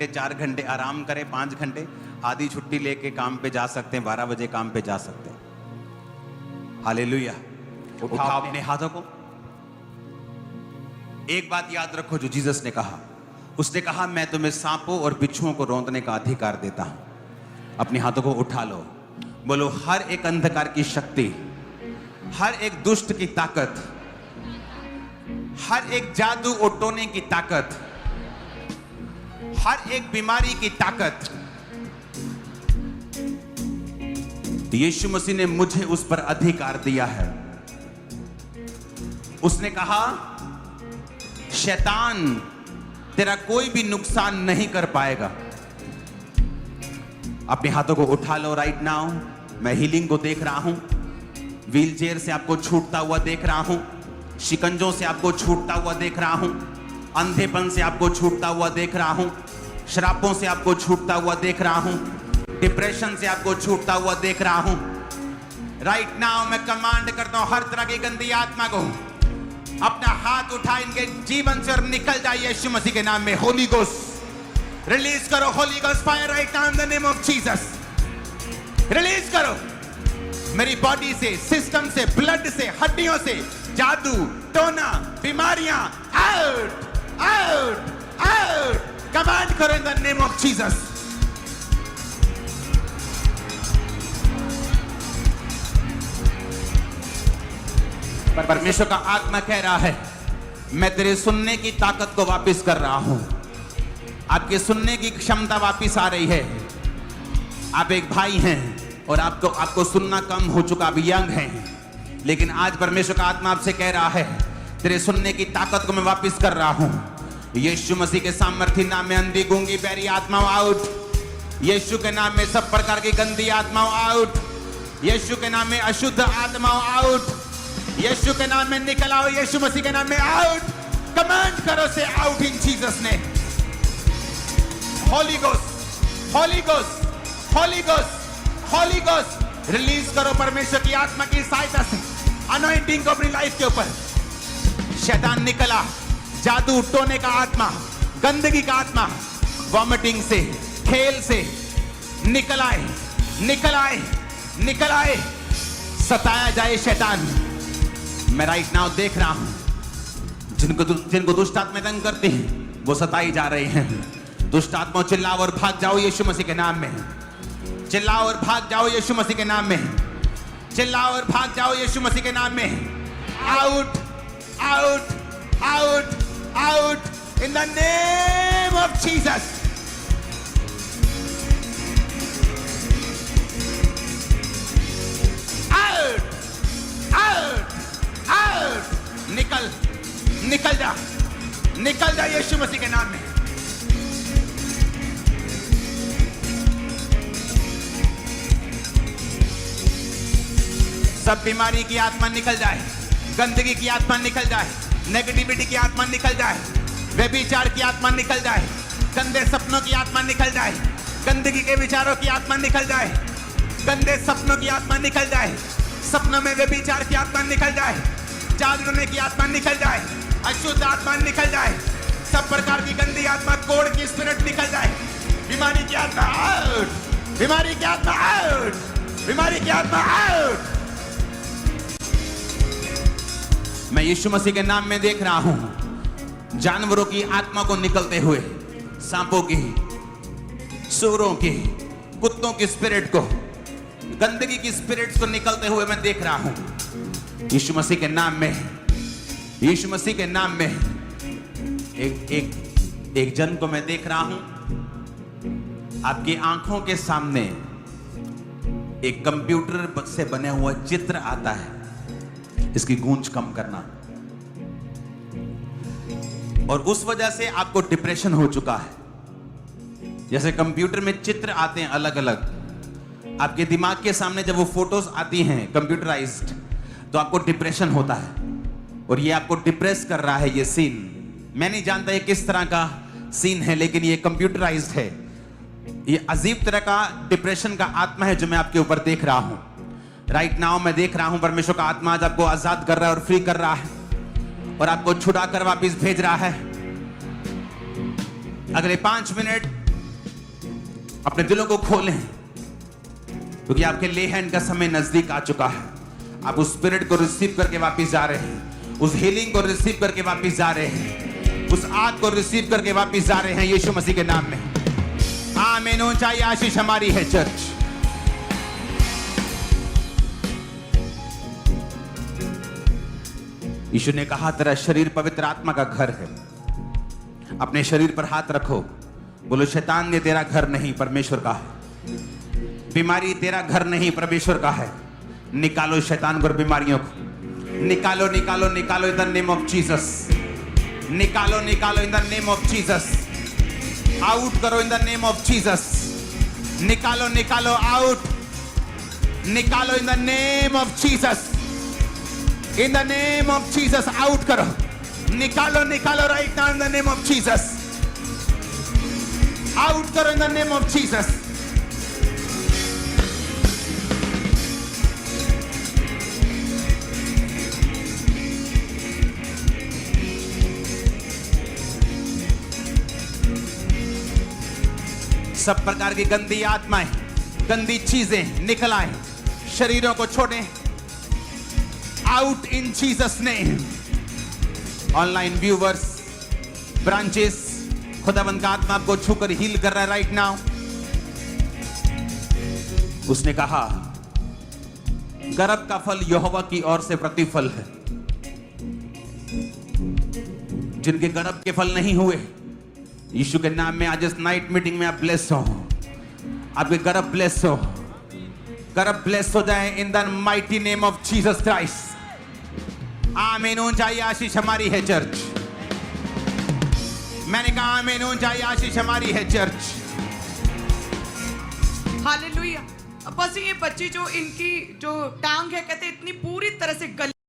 घंटे 4 घंटे आराम करें, 5 घंटे आधी छुट्टी लेके काम पे जा सकते हैं, 12 बजे काम पे जा सकते हैं। हालेलुया। उठाओ अपने हाथों को। एक बात याद रखो जो जीसस ने कहा, उसने कहा मैं तुम्हें सांपों और बिच्छुओं को रौंदने का अधिकार देता हूं। अपने हाथों को उठा लो, बोलो हर एक अंधकार की शक्ति, हर एक दुष्ट की ताकत, हर एक जादू और टोने की ताकत, हर एक बीमारी की ताकत, यीशु मसीह ने मुझे उस पर अधिकार दिया है। उसने कहा शैतान तेरा कोई भी नुकसान नहीं कर पाएगा। अपने हाथों को उठा लो राइट नाउ। मैं हीलिंग को देख रहा हूं, व्हील चेयर से आपको छूटता हुआ देख रहा हूं, शिकंजों से आपको छूटता हुआ देख रहा हूं, अंधेपन से आपको छूटता हुआ देख रहा हूं, श्रापों से आपको छूटता हुआ देख रहा हूं, डिप्रेशन से आपको छूटता हुआ देख रहा हूं। राइट नाउ मैं कमांड करता हूं हर तरह की गंदी आत्मा को अपना हाथ उठा इनके जीवन से और निकल जाइए यीशु मसीह के नाम में। होली गोस्ट रिलीज करो, Holi ghost fire right now in the name of Jesus. Release करो मेरी बॉडी से, सिस्टम से, ब्लड से, हड्डियों से जादू टोना बीमारियां आउट आउट आउट। कमांड करो in the name of Jesus. परमेश्वर का आत्मा कह रहा है मैं तेरे सुनने की ताकत को वापस कर रहा हूं। आपके सुनने की क्षमता वापस आ रही है। आप एक भाई हैं और आपको सुनना कम हो चुका, आप यंग हैं, लेकिन आज परमेश्वर का आत्मा आपसे कह रहा है तेरे सुनने की ताकत को मैं वापस कर रहा हूं। यीशु मसीह के सामर्थ्य नाम में अंधी गूंगी बैरी आत्माओं आउट। यीशु के नाम में सब प्रकार की गंदी आत्माओं आउट। यीशु के नाम में अशुद्ध आत्माओं आउट। यीशु के नाम में निकल आओ, यीशु मसीह के नाम में आउट। कमांड करो से आउट इन जीसस ने। Holi ghost Holi ghost Holi ghost Holi ghost release करो परमेश्वर की आत्मा की सहायता से अनॉइंटिंग को अपनी लाइफ के ऊपर। शैतान निकला, जादू टोने का आत्मा, गंदगी का आत्मा, वॉमिटिंग से, खेल से निकल आए, निकल आए, निकल आए। सताया जाए शैतान। मैं राइट नाउ देख रहा हूं जिनको दुष्ट आत्माएं तंग करती हैं वो सताई जा रहे हैं। दुष्ट आत्माओं चिल्लाओ और भाग जाओ यीशु मसीह के नाम में। चिल्लाओ और भाग जाओ यीशु मसीह के नाम में। चिल्लाओ और भाग जाओ यीशु मसीह के नाम में। Out out out out in the name of Jesus. Out out out. निकल निकल जा, निकल जा यीशु मसीह के नाम में। सब बीमारी की आत्मा निकल जाए, गंदगी की आत्मा निकल जाए, नेगेटिविटी की आत्मा निकल जाए, व्यभिचार की आत्मा निकल जाए, गंदे सपनों की आत्मा निकल जाए, गंदगी के विचारों की आत्मा निकल जाए, गंदे सपनों की आत्मा निकल जाए, सपनों में व्यभिचार की आत्मा निकल जाए, जागने की आत्मा निकल जाए, अशुद्ध आत्मा निकल जाए, सब प्रकार की गंदी आत्मा, कोड़ की स्पिरिट निकल जाए, बीमारी की आत्मा आउट, बीमारी की आत्मा आउट, बीमारी की आत्मा आउट। मैं यीशु मसीह के नाम में देख रहा हूं जानवरों की आत्मा को निकलते हुए, सांपों की, सूरों की, कुत्तों की स्पिरिट को, गंदगी की स्पिरिट्स को निकलते हुए मैं देख रहा हूं यीशु मसीह के नाम में। यीशु मसीह के नाम में एक जन को मैं देख रहा हूं, आपकी आंखों के सामने एक कंप्यूटर से बने हुआ चित्र आता है। इसकी गूंज कम करना। और उस वजह से आपको डिप्रेशन हो चुका है। जैसे कंप्यूटर में चित्र आते हैं अलग अलग, आपके दिमाग के सामने जब वो फोटोज आती हैं कंप्यूटराइज्ड, तो आपको डिप्रेशन होता है और ये आपको डिप्रेस कर रहा है। ये सीन मैं नहीं जानता ये किस तरह का सीन है, लेकिन ये कंप्यूटराइज्ड है। ये अजीब तरह का डिप्रेशन का आत्मा है जो मैं आपके ऊपर देख रहा हूं। राइट नाउ मैं देख रहा हूं परमेश्वर का आत्मा आज आपको आजाद कर रहा है और फ्री कर रहा है और आपको छुड़ा कर वापस भेज रहा है। अगले 5 मिनट अपने दिलों को खोलें, क्योंकि आपके ले हैंड का समय नजदीक आ चुका है। आप उस स्पिरिट को रिसीव करके वापस जा रहे हैं, उस हीलिंग को रिसीव करके वापस जा रहे हैं, उस आग को रिसीव करके वापस जा रहे हैं यीशु मसीह के नाम में। आमीन। ऊंचाई आशीष हमारी है चर्च। यीशु ने कहा तेरा शरीर पवित्र आत्मा का घर है। अपने शरीर पर हाथ रखो, बोलो शैतान ये तेरा घर नहीं परमेश्वर का है। बीमारी तेरा घर नहीं परमेश्वर का है। निकालो शैतान को, बीमारियों को निकालो, निकालो, निकालो in the name of Jesus. निकालो, निकालो in the name of Jesus. Out करो in the name of Jesus. निकालो, निकालो, आउट, निकालो in the name of Jesus. In the name of Jesus out करो, निकालो, निकालो right now in the name of Jesus. Out करो in the name of Jesus. सब प्रकार की गंदी आत्माएं, गंदी चीजें निकल आए, शरीरों को छोड़ें। Out in Jesus name. Online viewers, branches, खुदावंद का आत्मा आपको छूकर हील कर रहा है राइट नाउ। उसने कहा गर्भ का फल यहोवा की ओर से प्रतिफल है। जिनके गर्भ के फल नहीं हुए, यीशु के नाम में आज इस नाइट मीटिंग में आप ब्लेस हो। आपके गर्भ ब्लेस हो, गर्भ ब्लेस हो जाए in the mighty name of Jesus Christ. आमीन। ऊंचाई आशीष हमारी है चर्च। मैंने कहा आमीन। ऊंचाई आशीष हमारी है चर्च। हालेलुया। अब बस ये बच्ची जो इनकी जो टांग है, कहते इतनी पूरी तरह से गली